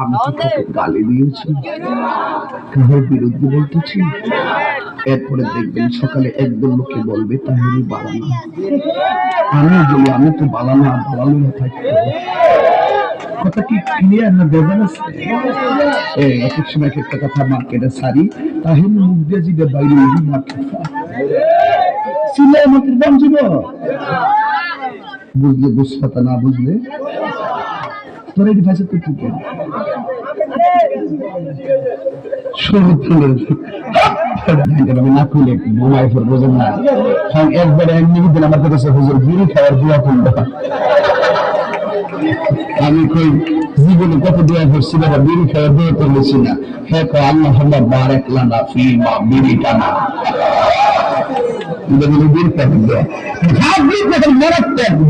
আমি তোকে গালি দিয়েছি, কারোর বিরুদ্ধে বলতেছি, এরপরে দেখবেন সকালে একদল লোকে বলবে তাহলে বালানা। আমি বলি আমি তো বালানা, বালানো থাকতে কথা কি ক্লিয়ার না? বেজান আছে এক এক সময় একটা কথা মার্কেটে সারি তাহলে মুখ দিয়ে জিবে বাইরে মার্কেট সিলাই মার্কেট দাম যাব বুঝলে বুঝতে না বুঝলে তোর এই ভাষা তো ঠিক না খুলে ঘুমাই ফের বোঝেন না একবারে এমনি দিন আমার কাছে হুজুর বিড়ি খাওয়ার দোয়া করলো। আমি কই জীবনে কত দোয়া করছি বাবা, বিড়ি খাওয়ার দোয়া করলেছি না। হ্যাঁ আল্লাহ বারেক লানা ফি মা বিড়ি টানা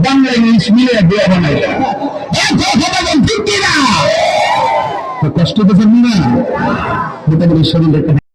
বাংলা ইংলিশ মিলে দোয়া বানাইলা কষ্ট দেখেন না শরীরের